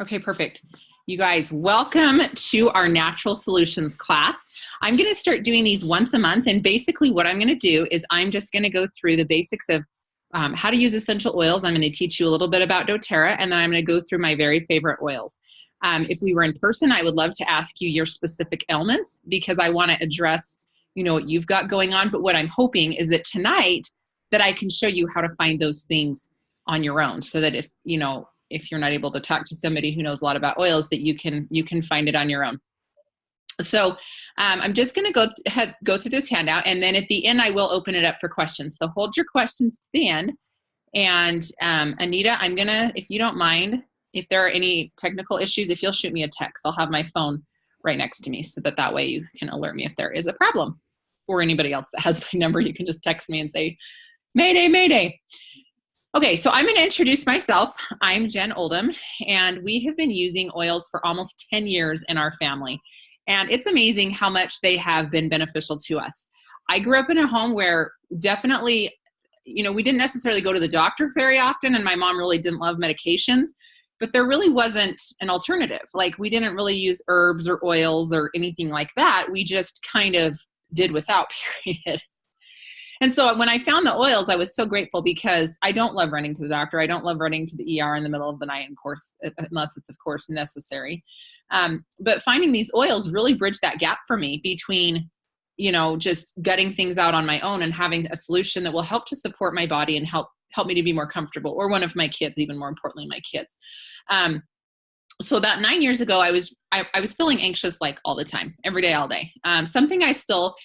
Okay, perfect. You guys, welcome to our Natural Solutions class. I'm going to start doing these once a month, and basically what I'm going to do is I'm just going to go through the basics of how to use essential oils. I'm going to teach you a little bit about doTERRA, and then I'm going to go through my very favorite oils. If we were in person, I would love to ask you your specific ailments because I want to address, what you've got going on. But what I'm hoping is that tonight that I can show you how to find those things on your own, so that if you're not able to talk to somebody who knows a lot about oils, that you can find it on your own. So I'm just going to go through this handout, and then at the end I will open it up for questions. So hold your questions to the end. And Anita, I'm going to, if you don't mind, if there are any technical issues, if you'll shoot me a text, I'll have my phone right next to me so that way you can alert me if there is a problem. Or anybody else that has my number, you can just text me and say, Mayday, Mayday. Okay, so I'm going to introduce myself. I'm Jen Oldham, and we have been using oils for almost 10 years in our family. And it's amazing how much they have been beneficial to us. I grew up in a home where definitely, we didn't necessarily go to the doctor very often, and my mom really didn't love medications, but there really wasn't an alternative. Like, we didn't really use herbs or oils or anything like that. We just kind of did without, period. And so when I found the oils, I was so grateful because I don't love running to the doctor. I don't love running to the ER in the middle of the night, unless it's, of course, necessary. But finding these oils really bridged that gap for me between, just gutting things out on my own and having a solution that will help to support my body and help me to be more comfortable, or one of my kids, even more importantly, my kids. So about 9 years ago, I was feeling anxious like all the time, every day, all day. Something I still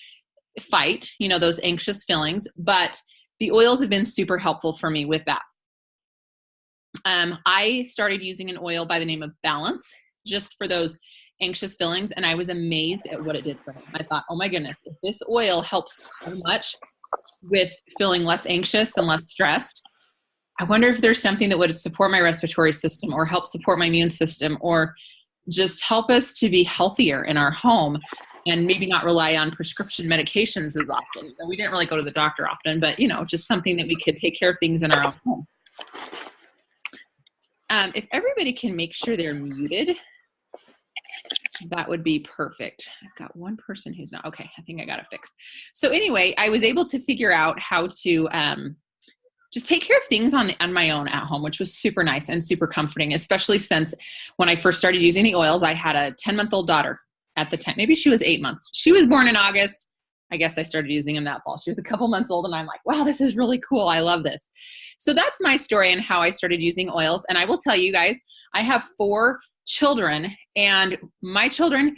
fight, those anxious feelings, but the oils have been super helpful for me with that. I started using an oil by the name of Balance just for those anxious feelings, and I was amazed at what it did for me. I thought, oh my goodness, if this oil helps so much with feeling less anxious and less stressed, I wonder if there's something that would support my respiratory system or help support my immune system or just help us to be healthier in our home and maybe not rely on prescription medications as often. We didn't really go to the doctor often, but, just something that we could take care of things in our own home. If everybody can make sure they're muted, that would be perfect. I've got one person who's not. Okay, I think I got it fixed. So anyway, I was able to figure out how to just take care of things on my own at home, which was super nice and super comforting, especially since when I first started using the oils, I had a 10-month-old daughter at the time. Maybe she was 8 months. She was born in August. I guess I started using them that fall. She was a couple months old, and I'm like, wow, this is really cool. I love this. So that's my story and how I started using oils. And I will tell you guys, I have 4 children, and my children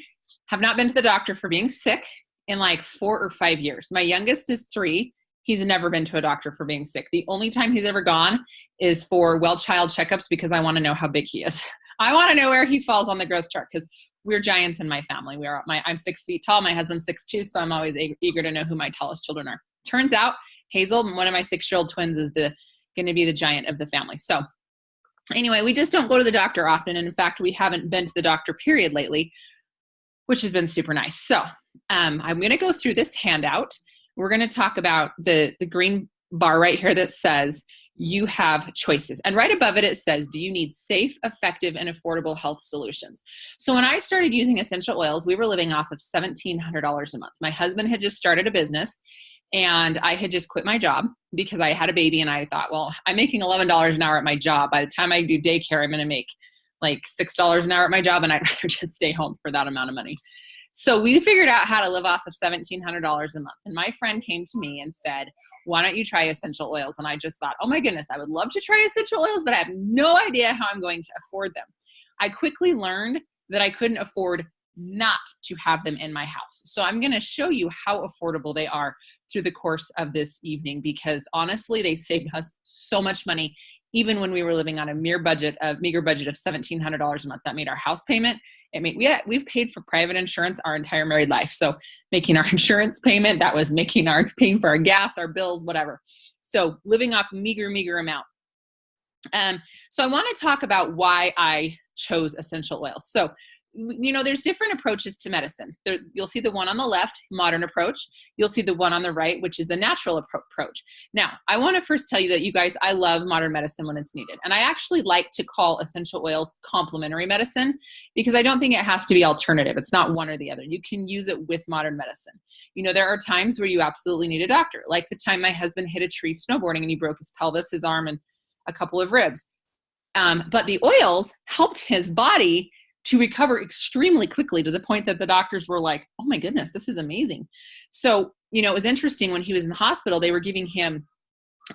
have not been to the doctor for being sick in like 4 or 5 years. My youngest is 3. He's never been to a doctor for being sick. The only time he's ever gone is for well-child checkups because I want to know how big he is. I want to know where he falls on the growth chart because we're giants in my family. I'm 6 feet tall. My husband's 6'2", so I'm always eager to know who my tallest children are. Turns out Hazel, one of my 6-year-old twins, is going to be the giant of the family. So anyway, we just don't go to the doctor often. And in fact, we haven't been to the doctor period lately, which has been super nice. So I'm going to go through this handout. We're going to talk about the green bar right here that says you have choices. And right above it, it says, do you need safe, effective, and affordable health solutions? So when I started using essential oils, we were living off of $1,700 a month. My husband had just started a business, and I had just quit my job because I had a baby, and I thought, well, I'm making $11 an hour at my job. By the time I do daycare, I'm going to make like $6 an hour at my job, and I'd rather just stay home for that amount of money. So we figured out how to live off of $1,700 a month. And my friend came to me and said, why don't you try essential oils? And I just thought, oh my goodness, I would love to try essential oils, but I have no idea how I'm going to afford them. I quickly learned that I couldn't afford not to have them in my house. So I'm going to show you how affordable they are through the course of this evening, because honestly, they saved us so much money. Even when we were living on a meager budget of $1,700 a month, that made our house payment. We've paid for private insurance our entire married life. So making our insurance payment, that was paying for our gas, our bills, whatever. So living off meager amount. So I want to talk about why I chose essential oils. So you know, there's different approaches to medicine. You'll see the one on the left, modern approach. You'll see the one on the right, which is the natural approach. Now, I want to first tell you that, you guys, I love modern medicine when it's needed. And I actually like to call essential oils complementary medicine, because I don't think it has to be alternative. It's not one or the other. You can use it with modern medicine. You know, there are times where you absolutely need a doctor, like the time my husband hit a tree snowboarding and he broke his pelvis, his arm, and a couple of ribs. But the oils helped his body to recover extremely quickly, to the point that the doctors were like, oh my goodness, this is amazing. So, you know, it was interesting when he was in the hospital, they were giving him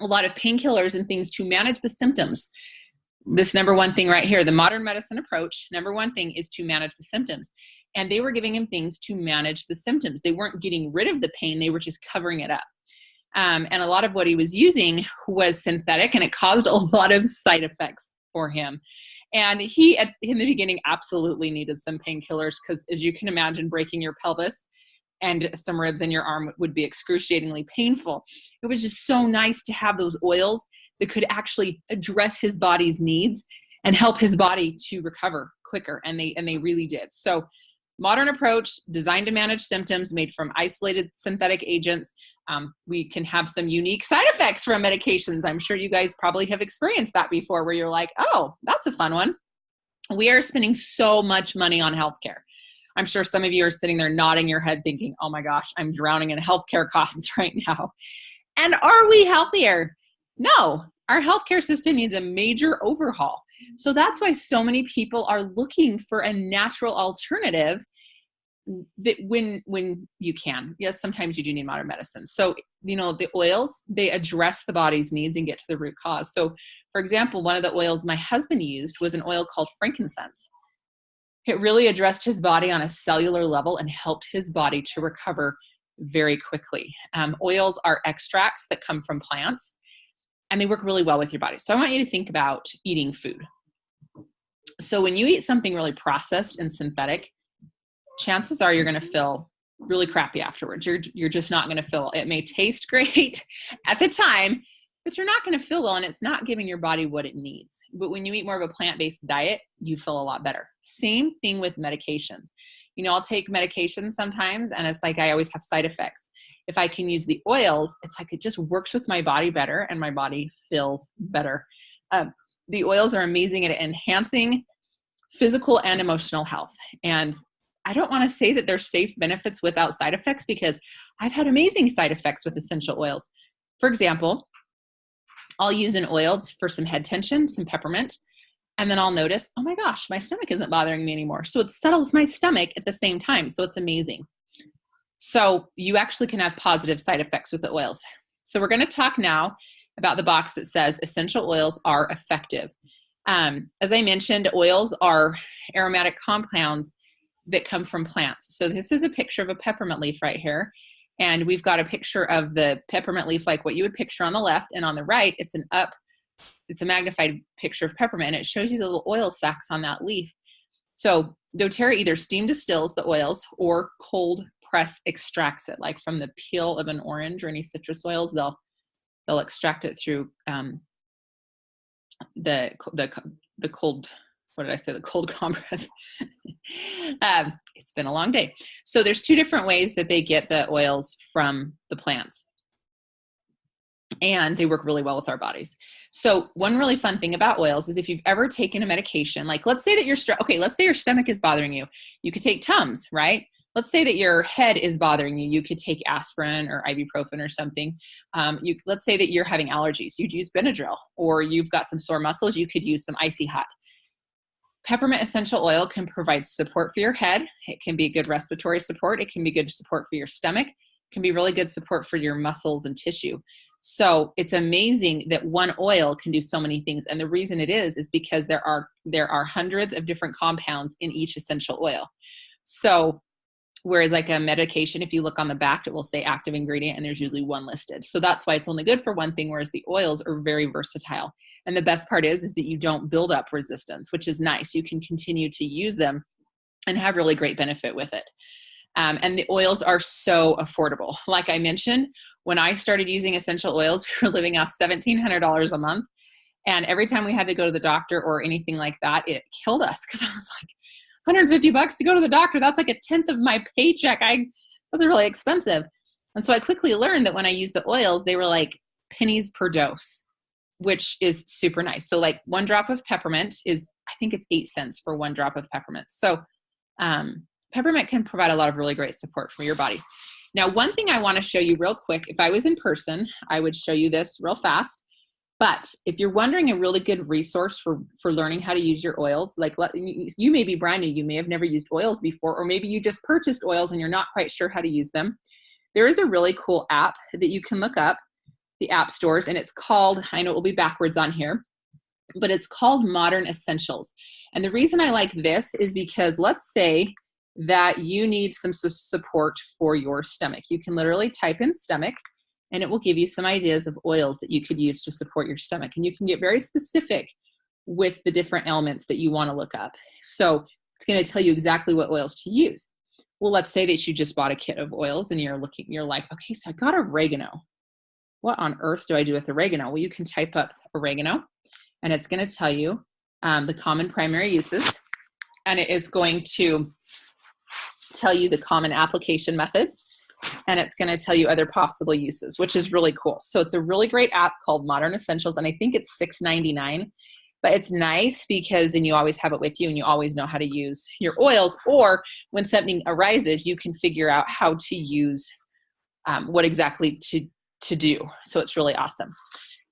a lot of painkillers and things to manage the symptoms. This number one thing right here, the modern medicine approach, number one thing is to manage the symptoms. And they were giving him things to manage the symptoms. They weren't getting rid of the pain. They were just covering it up. And a lot of what he was using was synthetic, and it caused a lot of side effects for him. And he, in the beginning, absolutely needed some painkillers, because as you can imagine, breaking your pelvis and some ribs in your arm would be excruciatingly painful. It was just so nice to have those oils that could actually address his body's needs and help his body to recover quicker. And they really did. So modern approach, designed to manage symptoms, made from isolated synthetic agents. We can have some unique side effects from medications. I'm sure you guys probably have experienced that before, where you're like, oh, that's a fun one. We are spending so much money on healthcare. I'm sure some of you are sitting there nodding your head thinking, oh my gosh, I'm drowning in healthcare costs right now. And are we healthier? No, our healthcare system needs a major overhaul. So that's why so many people are looking for a natural alternative that when you can. Yes, sometimes you do need modern medicine. So, you know, the oils, they address the body's needs and get to the root cause. So, for example, one of the oils my husband used was an oil called Frankincense. It really addressed his body on a cellular level and helped his body to recover very quickly. Oils are extracts that come from plants, and they work really well with your body. So I want you to think about eating food. So when you eat something really processed and synthetic, chances are you're going to feel really crappy afterwards. You're just not going to feel, it may taste great at the time, but you're not going to feel well, and it's not giving your body what it needs. But when you eat more of a plant-based diet, you feel a lot better. Same thing with medications. You know, I'll take medications sometimes, and it's like I always have side effects. If I can use the oils, it's like it just works with my body better, and my body feels better. The oils are amazing at enhancing physical and emotional health. And I don't want to say that there's safe benefits without side effects, because I've had amazing side effects with essential oils. For example, I'll use an oil for some head tension, some peppermint, and then I'll notice, oh my gosh, my stomach isn't bothering me anymore. So it settles my stomach at the same time. So it's amazing. So you actually can have positive side effects with the oils. So we're going to talk now about the box that says essential oils are effective. As I mentioned, oils are aromatic compounds that come from plants. So this is a picture of a peppermint leaf right here. And we've got a picture of the peppermint leaf, like what you would picture on the left, and on the right, it's a magnified picture of peppermint, and it shows you the little oil sacs on that leaf. So Doterra either steam distills the oils or cold press extracts it, like from the peel of an orange or any citrus oils, they'll extract it through the cold, what did I say? The cold compress. It's been a long day. So there's two different ways that they get the oils from the plants, and they work really well with our bodies. So one really fun thing about oils is if you've ever taken a medication, like let's say that let's say your stomach is bothering you. You could take Tums, right? Let's say that your head is bothering you. You could take aspirin or ibuprofen or something. Let's say that you're having allergies. You'd use Benadryl, or you've got some sore muscles. You could use some Icy Hot. Peppermint essential oil can provide support for your head. It can be good respiratory support. It can be good support for your stomach. It can be really good support for your muscles and tissue. So it's amazing that one oil can do so many things. And the reason it is because there are hundreds of different compounds in each essential oil. So whereas like a medication, if you look on the back, it will say active ingredient, and there's usually one listed. So that's why it's only good for one thing, whereas the oils are very versatile. And the best part is that you don't build up resistance, which is nice. You can continue to use them and have really great benefit with it. And the oils are so affordable. Like I mentioned, when I started using essential oils, we were living off $1,700 a month. And every time we had to go to the doctor or anything like that, it killed us, because I was like, $150 to go to the doctor. That's like a tenth of my paycheck. Those are really expensive. And so I quickly learned that when I used the oils, they were like pennies per dose, which is super nice. So like 1 drop of peppermint is, I think it's 8 cents for 1 drop of peppermint. So peppermint can provide a lot of really great support for your body. Now, one thing I want to show you real quick, if I was in person, I would show you this real fast. But if you're wondering a really good resource for learning how to use your oils, like you may be brand new, you may have never used oils before, or maybe you just purchased oils and you're not quite sure how to use them. There is a really cool app that you can look up, the app stores, and it's called, I know it will be backwards on here, but it's called Modern Essentials. And the reason I like this is because let's say that you need some support for your stomach. You can literally type in stomach, and it will give you some ideas of oils that you could use to support your stomach. And you can get very specific with the different elements that you want to look up. So it's going to tell you exactly what oils to use. Well, let's say that you just bought a kit of oils and you're like, okay, so I got oregano. What on earth do I do with oregano? Well, you can type up oregano, and it's going to tell you the common primary uses, and it is going to tell you the common application methods, and it's going to tell you other possible uses, which is really cool. So it's a really great app called Modern Essentials, and I think it's $6.99, but it's nice because then you always have it with you and you always know how to use your oils, or when something arises, you can figure out how to use what exactly to do. So it's really awesome.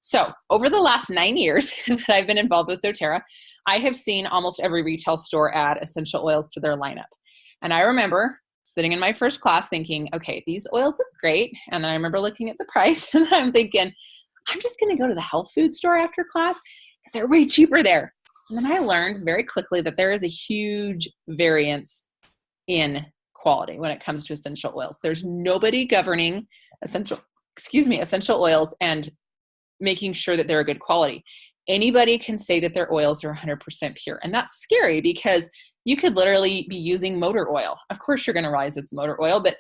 So over the last 9 years that I've been involved with Doterra, I have seen almost every retail store add essential oils to their lineup. And I remember sitting in my first class thinking, okay, these oils look great. And then I remember looking at the price and I'm thinking, I'm just going to go to the health food store after class because they're way cheaper there. And then I learned very quickly that there is a huge variance in quality when it comes to essential oils. There's nobody governing essential oils and making sure that they're a good quality. Anybody can say that their oils are 100% pure. And that's scary because you could literally be using motor oil. Of course, you're going to realize it's motor oil, but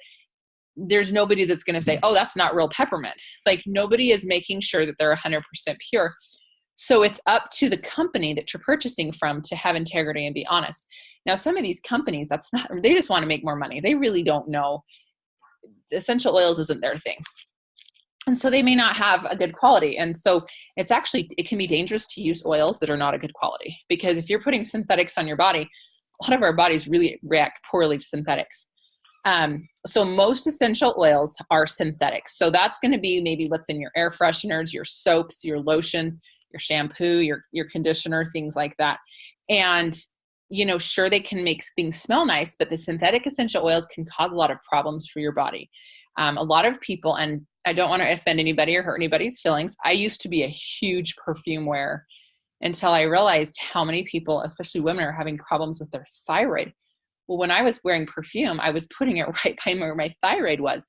there's nobody that's going to say, oh, that's not real peppermint. It's like nobody is making sure that they're 100% pure. So it's up to the company that you're purchasing from to have integrity and be honest. Now, some of these companies, they just want to make more money. They really don't know. Essential oils isn't their thing. And so they may not have a good quality. And so it can be dangerous to use oils that are not a good quality, because if you're putting synthetics on your body, a lot of our bodies really react poorly to synthetics. So most essential oils are synthetics. So that's going to be maybe what's in your air fresheners, your soaps, your lotions, your shampoo, your conditioner, things like that. And, sure, they can make things smell nice, but the synthetic essential oils can cause a lot of problems for your body. A lot of people, and I don't want to offend anybody or hurt anybody's feelings, I used to be a huge perfume wearer until I realized how many people, especially women, are having problems with their thyroid. Well, when I was wearing perfume, I was putting it right by where my thyroid was.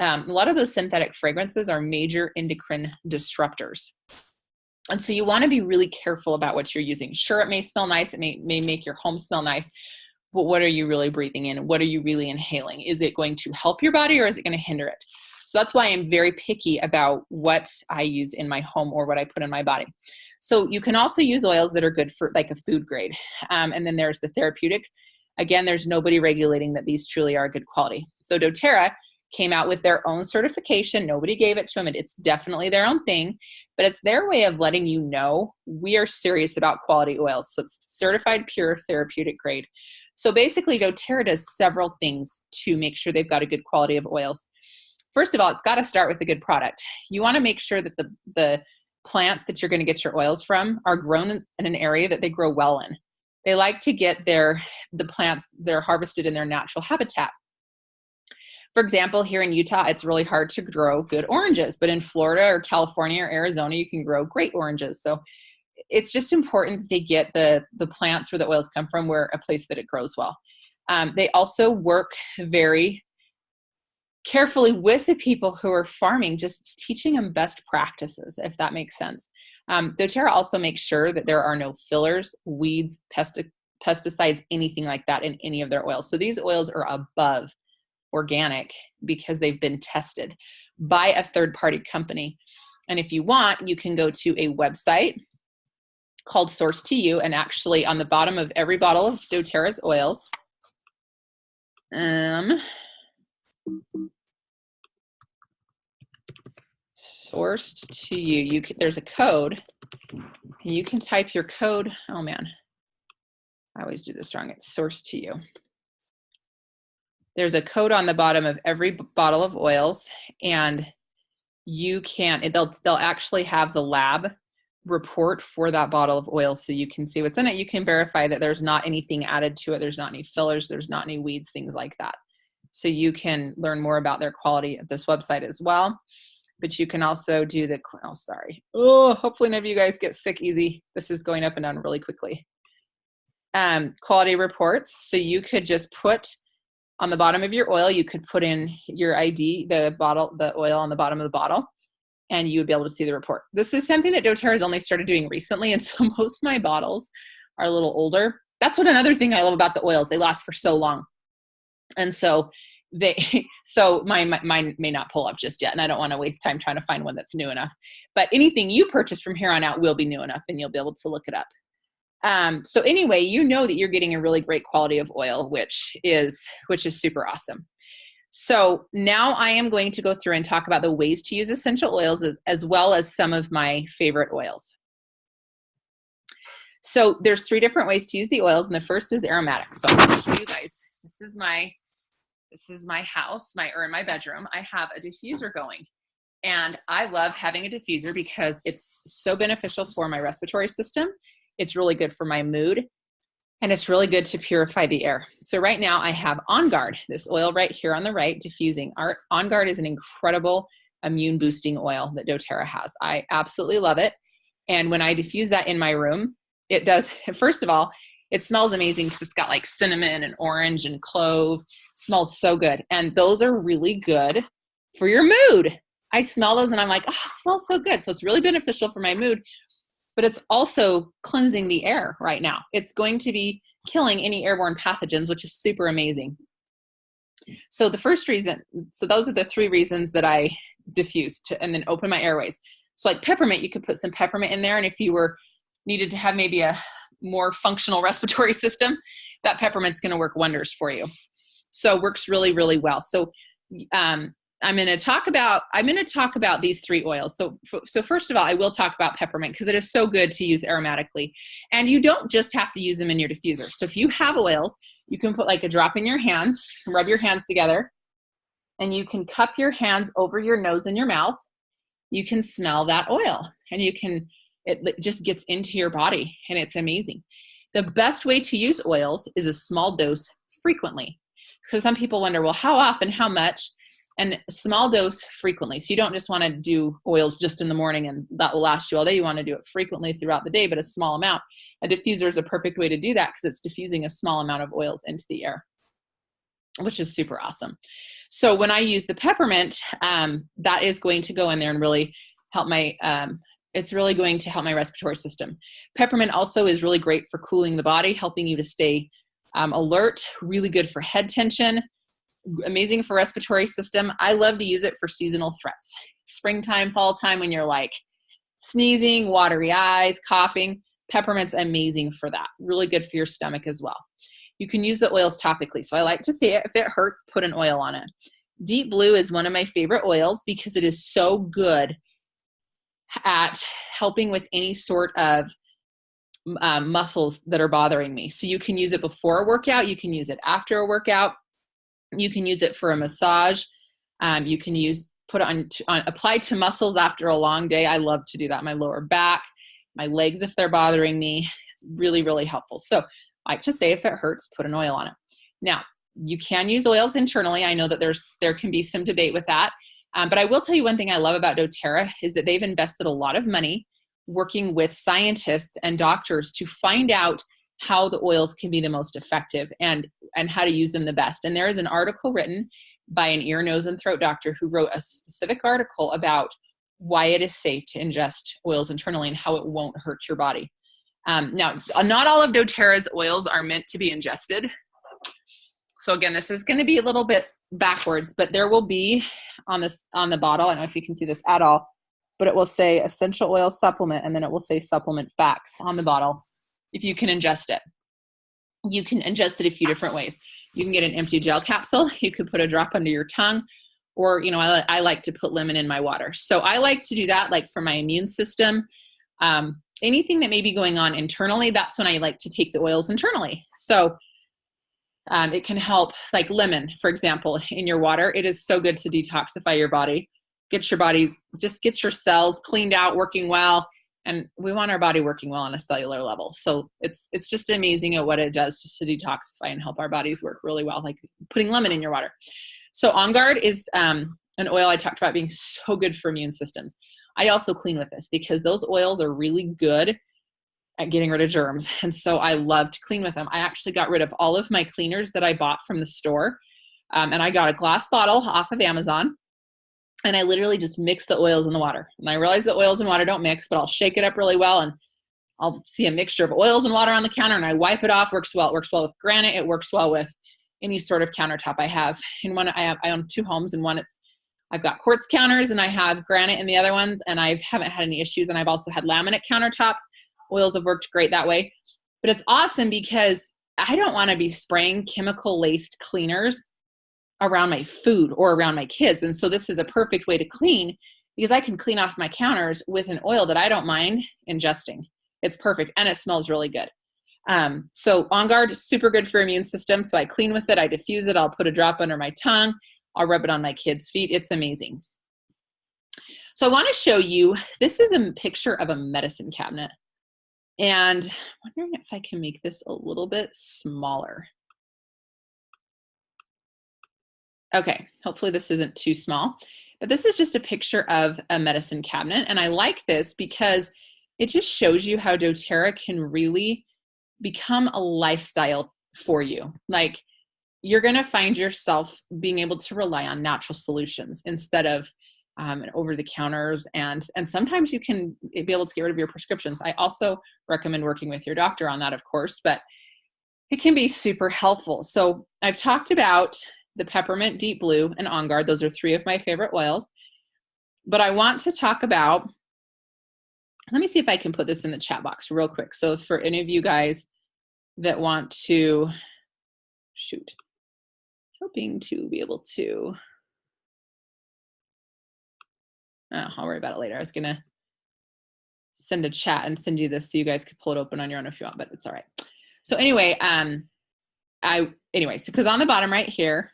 A lot of those synthetic fragrances are major endocrine disruptors. And so you want to be really careful about what you're using. Sure, it may smell nice. It may make your home smell nice. But what are you really breathing in? What are you really inhaling? Is it going to help your body or is it going to hinder it? So that's why I'm very picky about what I use in my home or what I put in my body. So you can also use oils that are good for like a food grade. And then there's the therapeutic. Again, there's nobody regulating that these truly are good quality. So Doterra came out with their own certification. Nobody gave it to them. It's definitely their own thing, but it's their way of letting you know we are serious about quality oils. So it's certified pure therapeutic grade. So basically Doterra does several things to make sure they've got a good quality of oils. First of all, it's got to start with a good product. You want to make sure that the plants that you're going to get your oils from are grown in an area that they grow well in. They like to get the plants that are harvested in their natural habitat. For example, here in Utah, it's really hard to grow good oranges, but in Florida or California or Arizona, you can grow great oranges. So it's just important that they get the plants where the oils come from, where a place that it grows well. They also work very carefully with the people who are farming, just teaching them best practices, if that makes sense. Doterra also makes sure that there are no fillers, weeds, pesticides, anything like that in any of their oils. So these oils are above organic because they've been tested by a third-party company. And if you want, you can go to a website called Source to You. And actually on the bottom of every bottle of doTERRA's oils, Sourced to You, there's a code. You can type your code. Oh man, I always do this wrong. It's Source to You. There's a code on the bottom of every bottle of oils, and you can, they'll actually have the lab report for that bottle of oil, so you can see what's in it. You can verify that there's not anything added to it. There's not any fillers. There's not any weeds, things like that. So you can learn more about their quality at this website as well. But you can also do the, oh, sorry. Oh, hopefully none of you guys get sick easy. This is going up and down really quickly. Quality reports. So you could just put on the bottom of your oil, you could put in your ID, the oil on the bottom of the bottle, and you would be able to see the report. This is something that doTERRA has only started doing recently, and so most of my bottles are a little older. That's what another thing I love about the oils. They last for so long. And so mine may not pull up just yet, and I don't want to waste time trying to find one that's new enough. But anything you purchase from here on out will be new enough, and you'll be able to look it up. So anyway, you know that you're getting a really great quality of oil, which is super awesome. So now I am going to go through and talk about the ways to use essential oils as well as some of my favorite oils. So there's 3 different ways to use the oils, and the first is aromatics. So I'm going to show you guys. This is my house, or in my bedroom. I have a diffuser going, and I love having a diffuser because it's so beneficial for my respiratory system. It's really good for my mood, and it's really good to purify the air. So right now I have On Guard, this oil right here on the right, diffusing. Our On Guard is an incredible immune boosting oil that doTERRA has. I absolutely love it. And when I diffuse that in my room, it does, first of all, it smells amazing because it's got like cinnamon and orange and clove. It smells so good. And those are really good for your mood. I smell those and I'm like, oh, it smells so good. So it's really beneficial for my mood. But it's also cleansing the air right now. It's going to be killing any airborne pathogens, which is super amazing. So the first reason, so those are the 3 reasons that I diffuse and then open my airways. So like peppermint, you could put some peppermint in there. And if you needed to have maybe a more functional respiratory system, that peppermint's going to work wonders for you. So it works really, really well. So I'm going to talk about these 3 oils. So first of all, I will talk about peppermint because it is so good to use aromatically. And you don't just have to use them in your diffuser. So if you have oils, you can put like a drop in your hands, rub your hands together, and you can cup your hands over your nose and your mouth. You can smell that oil, and it just gets into your body, and it's amazing. The best way to use oils is a small dose frequently. So some people wonder, well, how often, how much? And small dose frequently. So you don't just want to do oils just in the morning and that will last you all day. You want to do it frequently throughout the day, but a small amount. A diffuser is a perfect way to do that because it's diffusing a small amount of oils into the air, which is super awesome. So when I use the peppermint, that is going to go in there and really help it's really going to help my respiratory system. Peppermint also is really great for cooling the body, helping you to stay alert, really good for head tension, amazing for respiratory system. I love to use it for seasonal threats. Springtime, fall time, when you're like sneezing, watery eyes, coughing, peppermint's amazing for that. Really good for your stomach as well. You can use the oils topically. So I like to say if it hurts, put an oil on it. Deep Blue is one of my favorite oils because it is so good at helping with any sort of muscles that are bothering me. So you can use it before a workout. You can use it after a workout. You can use it for a massage. You can put it on apply to muscles after a long day. I love to do that. My lower back, my legs, if they're bothering me. It's really, really helpful. So I like to say if it hurts, put an oil on it. Now, you can use oils internally. I know that there can be some debate with that. But I will tell you one thing I love about doTERRA is that they've invested a lot of money working with scientists and doctors to find out how the oils can be the most effective and how to use them the best. And there is an article written by an ear, nose, and throat doctor who wrote a specific article about why it is safe to ingest oils internally and how it won't hurt your body. Now, not all of doTERRA's oils are meant to be ingested. So again, this is going to be a little bit backwards, but there will be on the bottle, I don't know if you can see this at all, but it will say essential oil supplement, and then it will say supplement facts on the bottle if you can ingest it. You can ingest it a few different ways. You can get an empty gel capsule. You could put a drop under your tongue, or, you know, I like to put lemon in my water. So I like to do that, like for my immune system. Anything that may be going on internally, that's when I like to take the oils internally. So it can help, like lemon, for example, in your water. It is so good to detoxify your body, get your cells cleaned out, working well. And we want our body working well on a cellular level. So it's just amazing at what it does just to detoxify and help our bodies work really well, like putting lemon in your water. So On Guard is an oil I talked about being so good for immune systems. I also clean with this because those oils are really good at getting rid of germs. And so I love to clean with them. I actually got rid of all of my cleaners that I bought from the store. And I got a glass bottle off of Amazon. And I literally just mix the oils in the water. And I realize that oils and water don't mix, but I'll shake it up really well. And I'll see a mixture of oils and water on the counter, and I wipe it off. Works well. It works well with granite. It works well with any sort of countertop I have. In one, I own 2 homes, and one I've got quartz counters and I have granite in the other ones, and I haven't had any issues. And I've also had laminate countertops. Oils have worked great that way. But it's awesome because I don't want to be spraying chemical-laced cleaners around my food or around my kids. And so this is a perfect way to clean because I can clean off my counters with an oil that I don't mind ingesting. It's perfect. And it smells really good. So On Guard, super good for immune system. So I clean with it. I diffuse it. I'll put a drop under my tongue. I'll rub it on my kids' feet. It's amazing. So I want to show you, this is a picture of a medicine cabinet. And I'm wondering if I can make this a little bit smaller. Okay, hopefully this isn't too small, but this is just a picture of a medicine cabinet. And I like this because it just shows you how doTERRA can really become a lifestyle for you. Like, you're going to find yourself being able to rely on natural solutions instead of over the counters. And sometimes you can be able to get rid of your prescriptions. I also recommend working with your doctor on that, of course, but it can be super helpful. So I've talked about the Peppermint Deep Blue and On Guard. Those are 3 of my favorite oils. But I want to talk about, let me see if I can put this in the chat box real quick. So for any of you guys that want to, hoping to be able to, I'll worry about it later. I was gonna send a chat and send you this so you guys could pull it open on your own if you want, but it's all right. So anyway, so because on the bottom right here,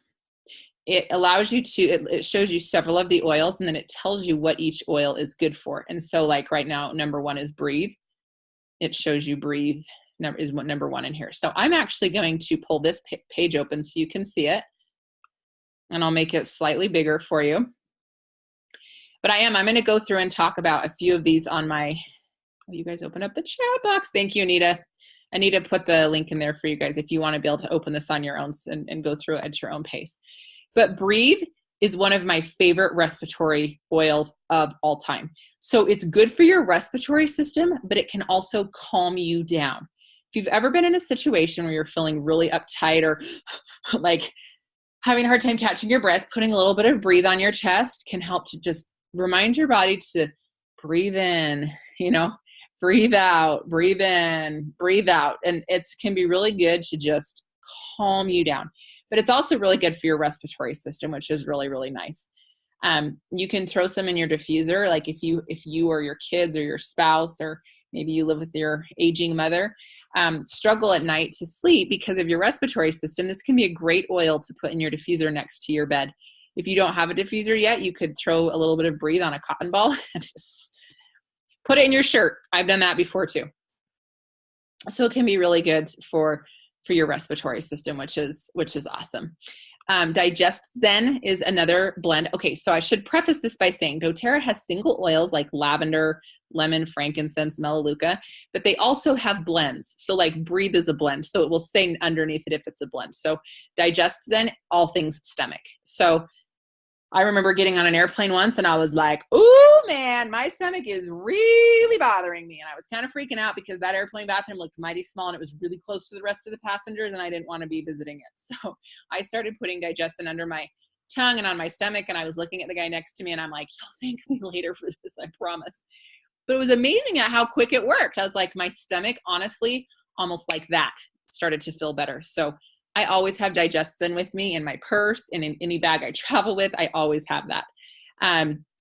it allows you to, it shows you several of the oils, and then it tells you what each oil is good for. And so like right now, number 1 is breathe. It shows you breathe is what number 1 in here. So I'm actually going to pull this page open so you can see it, and I'll make it slightly bigger for you. But I'm going to go through and talk about a few of these on my, you guys open up the chat box. Thank you, Anita. Anita put the link in there for you guys if you want to be able to open this on your own and go through it at your own pace. But Breathe is one of my favorite respiratory oils of all time. So it's good for your respiratory system, but it can also calm you down. If you've ever been in a situation where you're feeling really uptight or like having a hard time catching your breath, putting a little bit of Breathe on your chest can help to just remind your body to breathe in, breathe out, breathe in, breathe out. And it can be really good to just calm you down. But it's also really good for your respiratory system, which is really, really nice. You can throw some in your diffuser, like if you or your kids or your spouse, or maybe you live with your aging mother, struggle at night to sleep because of your respiratory system. This can be a great oil to put in your diffuser next to your bed. If you don't have a diffuser yet, you could throw a little bit of Breathe on a cotton ball and just put it in your shirt. I've done that before too. So it can be really good for your respiratory system, which is awesome. Digest Zen is another blend. Okay, so I should preface this by saying doTERRA has single oils like lavender, lemon, frankincense, melaleuca, but they also have blends. So like Breathe is a blend. So it will say underneath it if it's a blend. So Digest Zen, all things stomach. So I remember getting on an airplane once and I was like, oh man, my stomach is really bothering me. And I was kind of freaking out because that airplane bathroom looked mighty small and it was really close to the rest of the passengers and I didn't want to be visiting it. So I started putting Digest Zen under my tongue and on my stomach. And I was looking at the guy next to me and I'm like, you'll thank me later for this, I promise. But it was amazing at how quick it worked. I was like, my stomach, honestly, almost like that started to feel better. So I always have digestin with me in my purse and in any bag I travel with. I always have that.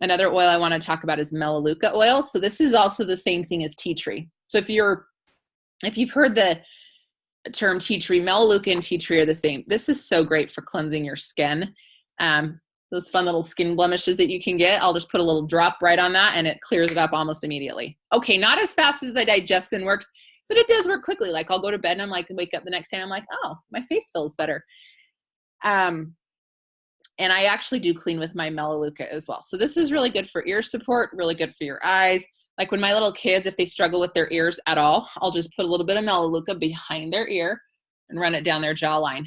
Another oil I want to talk about is Melaleuca oil. So this is also the same thing as tea tree. So if you've heard the term tea tree, Melaleuca and tea tree are the same. This is so great for cleansing your skin. Those fun little skin blemishes that you can get, I'll just put a little drop right on that and it clears it up almost immediately. Okay, not as fast as the digestin works, but it does work quickly. Like I'll go to bed and I'm like, wake up the next day and I'm like, oh, my face feels better. And I actually do clean with my Melaleuca as well. So this is really good for ear support, really good for your eyes. Like when my little kids, if they struggle with their ears at all, I'll just put a little bit of Melaleuca behind their ear and run it down their jawline.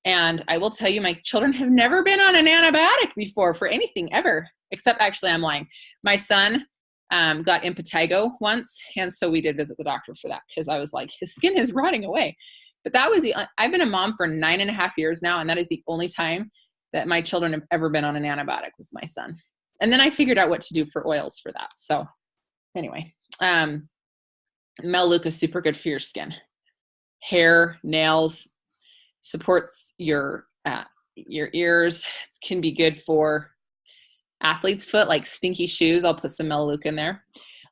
And I will tell you, my children have never been on an antibiotic before for anything ever, except actually I'm lying. My son got impetigo once. And so we did visit the doctor for that because I was like, his skin is rotting away. But that was I've been a mom for 9.5 years now. And that is the only time that my children have ever been on an antibiotic was my son. And then I figured out what to do for oils for that. So anyway, Melaleuca is super good for your skin, hair, nails, supports your ears. It can be good for athlete's foot, like stinky shoes. I'll put some Melaleuca in there.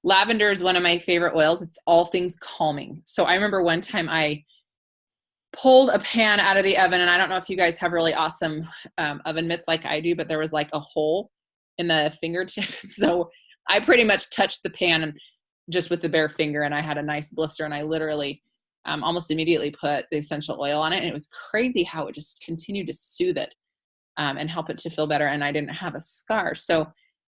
Lavender is one of my favorite oils. It's all things calming. So I remember one time I pulled a pan out of the oven, and I don't know if you guys have really awesome oven mitts like I do, but there was like a hole in the fingertip. So I pretty much touched the pan just with the bare finger, and I had a nice blister, and I literally almost immediately put the essential oil on it. And it was crazy how it just continued to soothe it and help it to feel better. And I didn't have a scar. So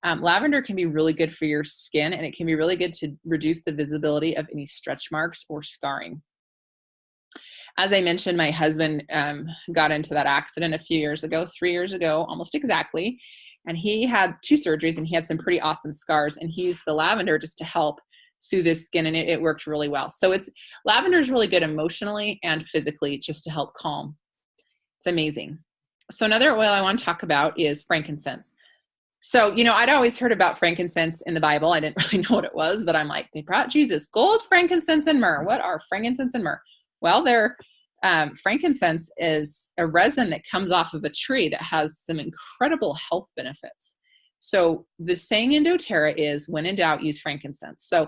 lavender can be really good for your skin, and it can be really good to reduce the visibility of any stretch marks or scarring. As I mentioned, my husband got into that accident a few years ago, 3 years ago, almost exactly. And he had 2 surgeries and he had some pretty awesome scars, and he used the lavender just to help soothe his skin, and it worked really well. So lavender is really good emotionally and physically just to help calm. It's amazing. So another oil I want to talk about is frankincense. So, I'd always heard about frankincense in the Bible. I didn't really know what it was, but I'm like, they brought Jesus gold, frankincense, and myrrh. What are frankincense and myrrh? Well, frankincense is a resin that comes off of a tree that has some incredible health benefits. So the saying in doTERRA is, when in doubt, use frankincense. So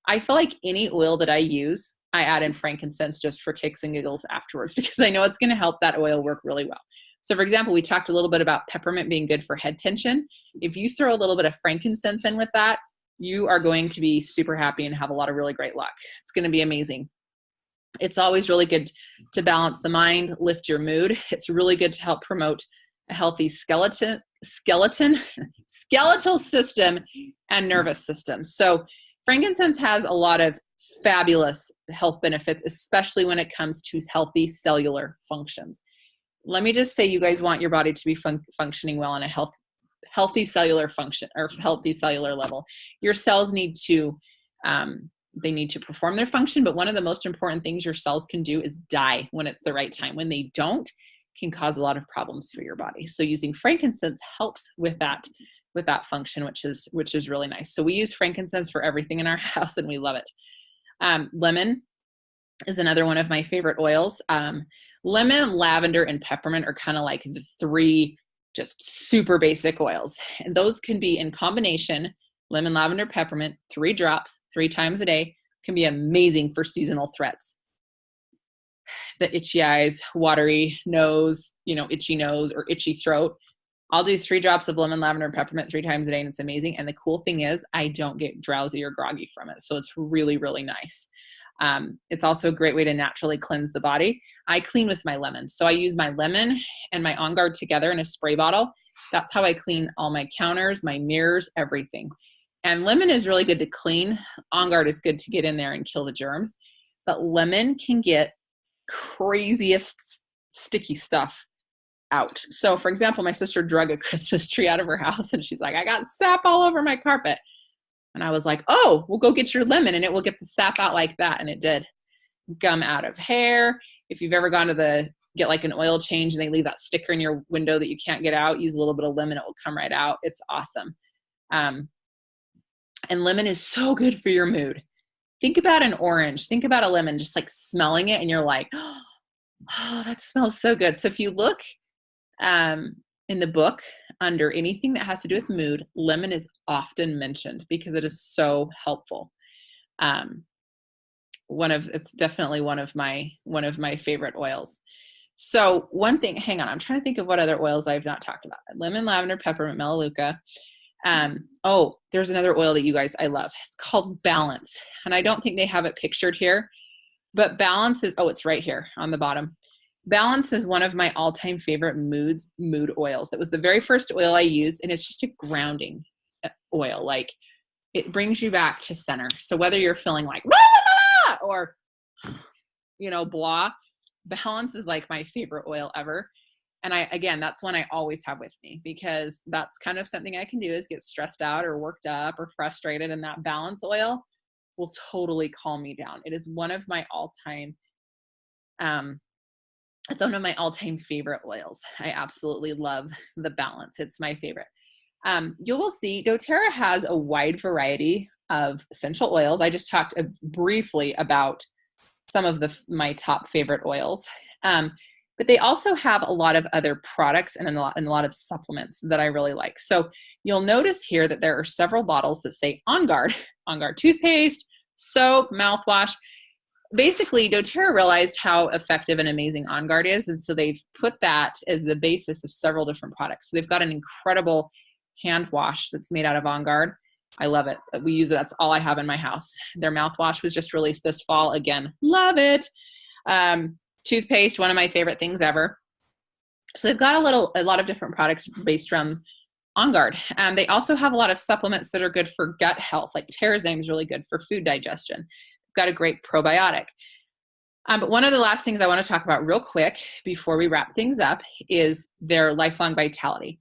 I feel like any oil that I use, I add in frankincense just for kicks and giggles afterwards, because I know it's going to help that oil work really well. So for example, we talked a little bit about peppermint being good for head tension. If you throw a little bit of frankincense in with that, you are going to be super happy and have a lot of really great luck. It's going to be amazing. It's always really good to balance the mind, lift your mood. It's really good to help promote a healthy skeletal system and nervous system. So frankincense has a lot of fabulous health benefits, especially when it comes to healthy cellular functions. Let me just say, you guys want your body to be functioning well in a healthy cellular function or healthy cellular level. Your cells need to perform their function, but one of the most important things your cells can do is die when it's the right time. When they don't, can cause a lot of problems for your body. So using frankincense helps with that function, which is really nice. So we use frankincense for everything in our house, and we love it. Lemon is another one of my favorite oils. Lemon, lavender, and peppermint are kind of like the 3 just super basic oils. And those can be in combination, lemon, lavender, peppermint, 3 drops, 3 times a day, can be amazing for seasonal threats. The itchy eyes, watery nose, itchy nose or itchy throat. I'll do 3 drops of lemon, lavender, and peppermint 3 times a day, and it's amazing. And the cool thing is I don't get drowsy or groggy from it. So it's really, really nice. It's also a great way to naturally cleanse the body. I clean with my lemon. So I use my lemon and my On Guard together in a spray bottle. That's how I clean all my counters, my mirrors, everything. And lemon is really good to clean. On Guard is good to get in there and kill the germs. But lemon can get craziest sticky stuff out. So for example, my sister drug a Christmas tree out of her house, and she's like, I got sap all over my carpet. And I was like, oh, we'll go get your lemon and it will get the sap out like that. And it did. Gum out of hair. If you've ever gone to get like an oil change and they leave that sticker in your window that you can't get out, use a little bit of lemon, it will come right out. It's awesome. And lemon is so good for your mood. Think about an orange, think about a lemon, just like smelling it and you're like, oh, that smells so good. So if you look in the book under anything that has to do with mood, lemon is often mentioned because it is so helpful. It's definitely one of my favorite oils. So one thing, hang on, I'm trying to think of what other oils I've not talked about. Lemon, lavender, peppermint, melaleuca. There's another oil that you guys, I love. It's called Balance. And I don't think they have it pictured here, but Balance is, it's right here on the bottom. Balance is one of my all-time favorite mood oils. That was the very first oil I used, and it's just a grounding oil. Like, it brings you back to center. So whether you're feeling like, or, blah, Balance is like my favorite oil ever. And that's one I always have with me because that's kind of something I can do is get stressed out or worked up or frustrated. And that Balance oil will totally calm me down. It is one of my all-time, it's one of my all-time favorite oils. I absolutely love the Balance. It's my favorite. You will see Doterra has a wide variety of essential oils. I just talked briefly about some of my top favorite oils. But they also have a lot of other products and a lot of supplements that I really like. So you'll notice here that there are several bottles that say On Guard toothpaste, soap, mouthwash. Basically, Doterra realized how effective and amazing On Guard is, and so they've put that as the basis of several different products. So they've got an incredible hand wash that's made out of On Guard. I love it. We use it. That's all I have in my house. Their mouthwash was just released this fall. Again, love it. Toothpaste, one of my favorite things ever. So they've got a lot of different products based from On Guard. They also have a lot of supplements that are good for gut health, like Terrazine is really good for food digestion. Got a great probiotic. But one of the last things I want to talk about real quick before we wrap things up is their Lifelong Vitality.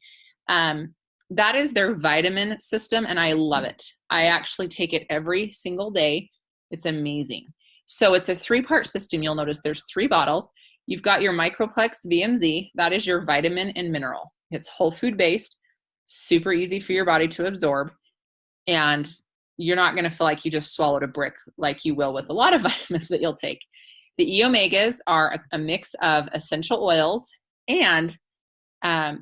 That is their vitamin system, and I love it. I actually take it every single day. It's amazing. So it's a 3-part system. You'll notice there's 3 bottles. You've got your Microplex VMZ. That is your vitamin and mineral. It's whole food based, super easy for your body to absorb, and you're not going to feel like you just swallowed a brick like you will with a lot of vitamins that you'll take. The E-omegas are a mix of essential oils and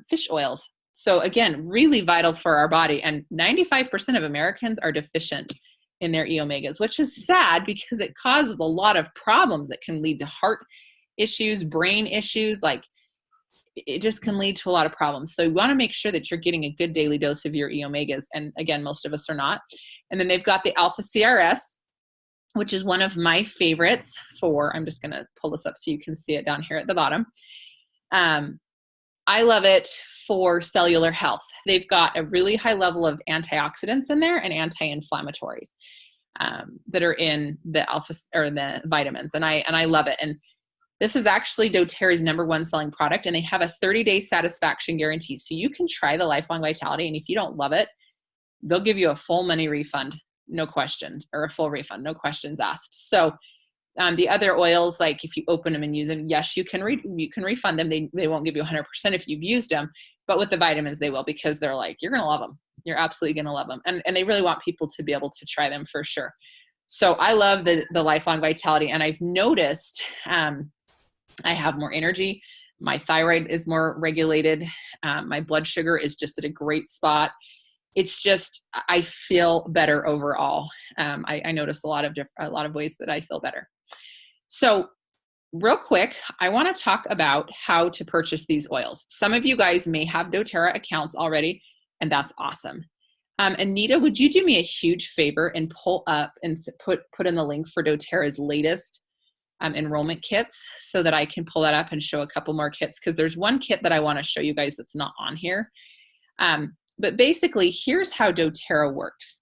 fish oils. So again, really vital for our body. And 95% of Americans are deficient in their E-omegas, which is sad because it causes a lot of problems that can lead to heart issues, brain issues. Like, it just can lead to a lot of problems. So you want to make sure that you're getting a good daily dose of your E-omegas. And again, most of us are not. And then they've got the Alfa Crs, which is one of my favorites I'm just going to pull this up so you can see it down here at the bottom. I love it for cellular health. They've got a really high level of antioxidants in there and anti-inflammatories that are in the the vitamins. And I love it. And this is actually doTERRA's #1 selling product, and they have a 30-day satisfaction guarantee. So you can try the Lifelong Vitality, and if you don't love it, they'll give you a full money refund, no questions, or a full refund, no questions asked. So the other oils, like if you open them and use them, yes, you can refund them. They won't give you 100% if you've used them, but with the vitamins they will, because they're like, you're going to love them. You're absolutely going to love them. And they really want people to be able to try them for sure. So I love the Lifelong Vitality, and I've noticed I have more energy. My thyroid is more regulated. My blood sugar is just at a great spot. It's just, I feel better overall. I notice a lot of ways that I feel better. So real quick, I want to talk about how to purchase these oils. Some of you guys may have doTERRA accounts already, and that's awesome. Anita, would you do me a huge favor and pull up and put in the link for doTERRA's latest enrollment kits so that I can pull that up and show a couple more kits, because there's one kit that I want to show you guys that's not on here. But basically, here's how doTERRA works.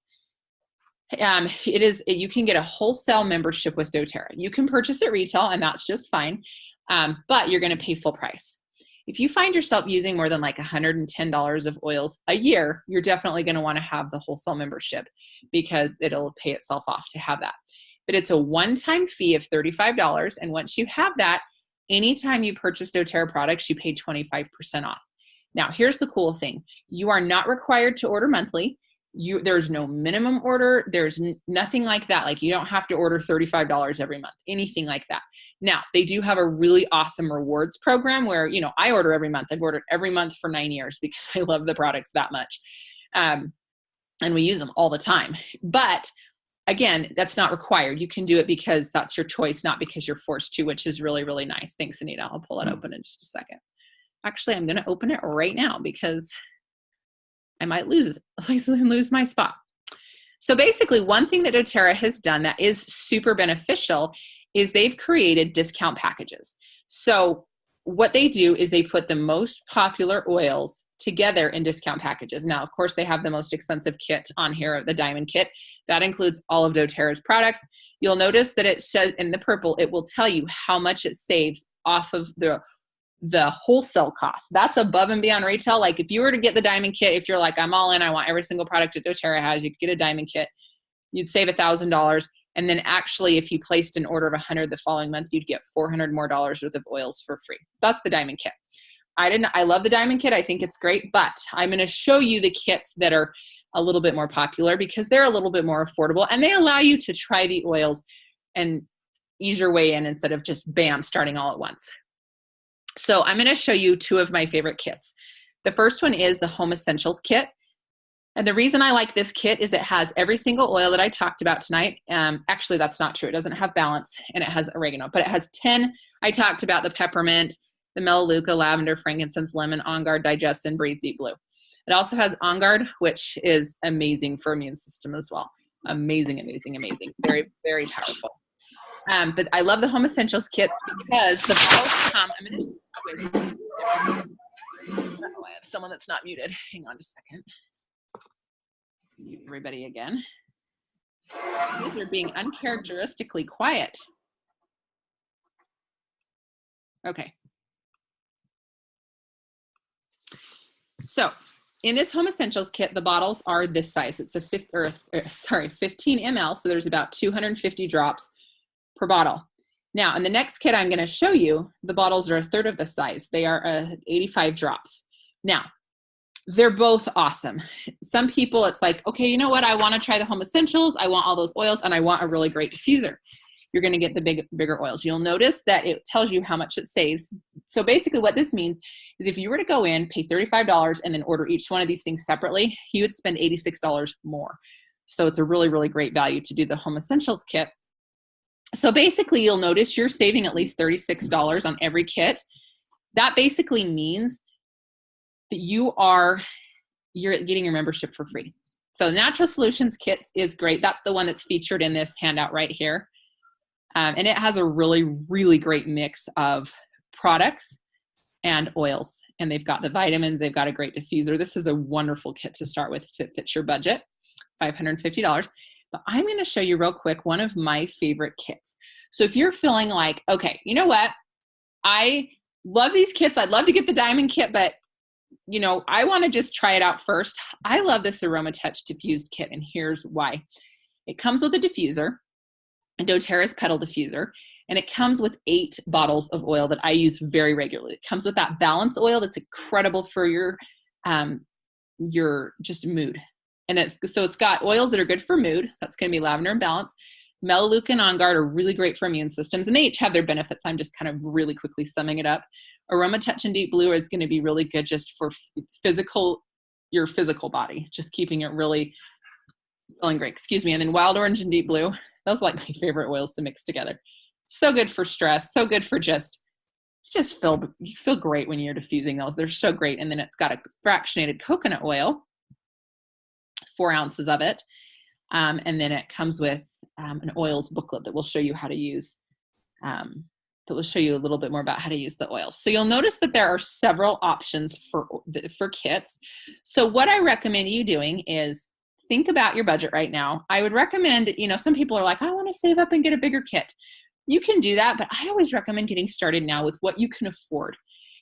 You can get a wholesale membership with doTERRA. You can purchase at retail, and that's just fine, but you're going to pay full price. If you find yourself using more than like $110 of oils a year, you're definitely going to want to have the wholesale membership, because it'll pay itself off to have that. But it's a one-time fee of $35, and once you have that, anytime you purchase doTERRA products, you pay 25% off. Now, here's the cool thing. You are not required to order monthly. There's no minimum order. There's nothing like that. Like, you don't have to order $35 every month, anything like that. Now, they do have a really awesome rewards program where, you know, I order every month. I've ordered every month for 9 years because I love the products that much. And we use them all the time. But again, that's not required. You can do it because that's your choice, not because you're forced to, which is really, really nice. Thanks, Anita. I'll pull it open in just a second. Actually, I'm going to open it right now because I might lose my spot. So basically, one thing that doTERRA has done that is super beneficial is they've created discount packages. So what they do is they put the most popular oils together in discount packages. Now, of course, they have the most expensive kit on here, the Diamond Kit. That includes all of doTERRA's products. You'll notice that it says in the purple, it will tell you how much it saves off of the wholesale cost. That's above and beyond retail. Like, if you were to get the Diamond Kit, if you're like, I'm all in, I want every single product that doTERRA has, you could get a Diamond Kit, you'd save $1,000. And then actually, if you placed an order of 100 the following month, you'd get $400 more worth of oils for free. That's the Diamond Kit. I love the Diamond Kit. I think it's great, but I'm going to show you the kits that are a little bit more popular because they're a little bit more affordable and they allow you to try the oils and ease your way in instead of just bam, starting all at once. So I'm going to show you two of my favorite kits. The first one is the Home Essentials Kit. And the reason I like this kit is it has every single oil that I talked about tonight. Actually, that's not true. It doesn't have balance and it has oregano, but it has 10. I talked about the peppermint, the Melaleuca, lavender, frankincense, lemon, On Guard, Digest, and Breathe Deep Blue. It also has On Guard, which is amazing for immune system as well. Amazing, amazing, amazing. Very, very powerful. But I love the Home Essentials kits because the bottles come. I'm going to just, I have someone that's not muted. Hang on just a second. Mute everybody again. They're being uncharacteristically quiet. Okay. So in this Home Essentials kit, the bottles are this size. It's a 15 ml. So there's about 250 drops per bottle. Now, in the next kit I'm going to show you, the bottles are a third of the size. They are 85 drops. Now, they're both awesome. Some people, it's like, okay, you know what? I want to try the Home Essentials. I want all those oils and I want a really great diffuser. You're going to get the bigger oils. You'll notice that it tells you how much it saves. So basically what this means is if you were to go in, pay $35 and then order each one of these things separately, you would spend $86 more. So it's a really, really great value to do the Home Essentials kit. So basically you'll notice you're saving at least $36 on every kit. That basically means that you're getting your membership for free. So Natural Solutions kit is great. That's the one that's featured in this handout right here. And it has a really, really great mix of products and oils. And they've got the vitamins. They've got a great diffuser. This is a wonderful kit to start with if it fits your budget, $550. But I'm going to show you real quick one of my favorite kits. So if you're feeling like, okay, you know what? I love these kits. I'd love to get the Diamond Kit, but you know, I want to just try it out first. I love this Aromatics Diffused kit, and here's why. It comes with a diffuser, a doTERRA's Petal Diffuser, and it comes with 8 bottles of oil that I use very regularly. It comes with that balance oil that's incredible for your just mood. And it's got oils that are good for mood. That's going to be lavender and balance. Melaleuca and On Guard are really great for immune systems, and they each have their benefits. I'm just kind of really quickly summing it up. Aromatics and Deep Blue is going to be really good just for your physical body, just keeping it really feeling great. Excuse me. And then Wild Orange and Deep Blue, those are like my favorite oils to mix together. So good for stress. So good for you feel great when you're diffusing those. They're so great. And then it's got a fractionated coconut oil, 4 ounces of it. And then it comes with an oils booklet that will show you how to use, that will show you a little bit more about how to use the oils. So you'll notice that there are several options for kits. So what I recommend you doing is think about your budget right now. I would recommend, some people are like, I want to save up and get a bigger kit. You can do that, but I always recommend getting started now with what you can afford,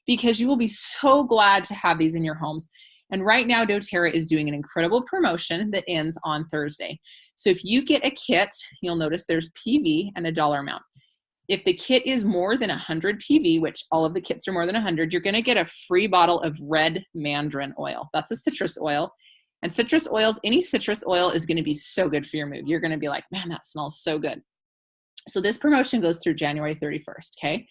because you will be so glad to have these in your homes. And right now, doTERRA is doing an incredible promotion that ends on Thursday. So if you get a kit, you'll notice there's PV and a dollar amount. If the kit is more than 100 PV, which all of the kits are more than 100, you're going to get a free bottle of red mandarin oil. That's a citrus oil. And citrus oils, any citrus oil is going to be so good for your mood. You're going to be like, man, that smells so good. So this promotion goes through January 31st, okay?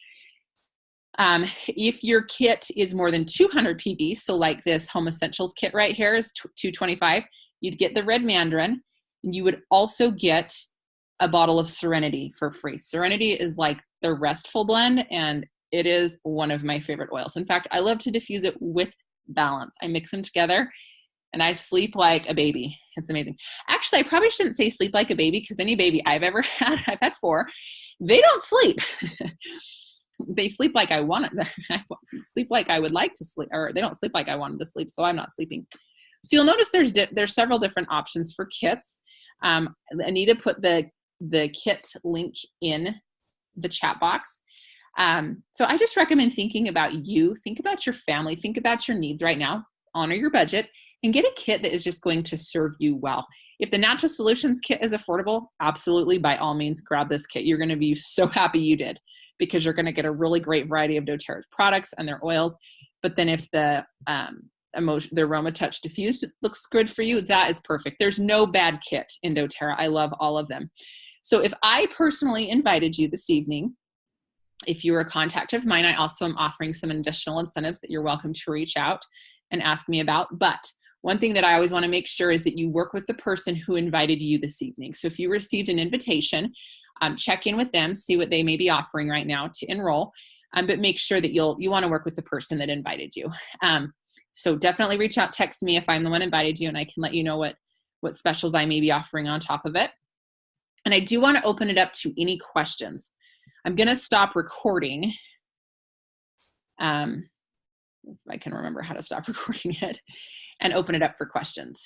If your kit is more than 200 PV, so like this Home Essentials kit right here is 225, you'd get the red mandarin. And you would also get a bottle of Serenity for free. Serenity is like the restful blend, and it is one of my favorite oils. In fact, I love to diffuse it with balance. I mix them together and I sleep like a baby. It's amazing. Actually, I probably shouldn't say sleep like a baby, because any baby I've ever had, I've had 4, they don't sleep. They sleep like I want it. Sleep like I would like to sleep, or they don't sleep like I want them to sleep, so I'm not sleeping. So you'll notice there's several different options for kits. Anita put the kit link in the chat box. So I just recommend thinking about you, think about your family, think about your needs right now, honor your budget, and get a kit that is just going to serve you well. If the Natural Solutions kit is affordable, absolutely, by all means, grab this kit. You're going to be so happy you did, because you're going to get a really great variety of doTERRA's products and their oils. But then if the Aroma Touch Diffused looks good for you, that is perfect. There's no bad kit in doTERRA. I love all of them. So if I personally invited you this evening, if you were a contact of mine, I also am offering some additional incentives that you're welcome to reach out and ask me about. But one thing that I always want to make sure is that you work with the person who invited you this evening. So if you received an invitation, check in with them, see what they may be offering right now to enroll, but make sure that you want to work with the person that invited you. So definitely reach out, text me if I'm the one invited you, and I can let you know what specials I may be offering on top of it. And I do want to open it up to any questions. I'm going to stop recording. If I can remember how to stop recording it, and open it up for questions.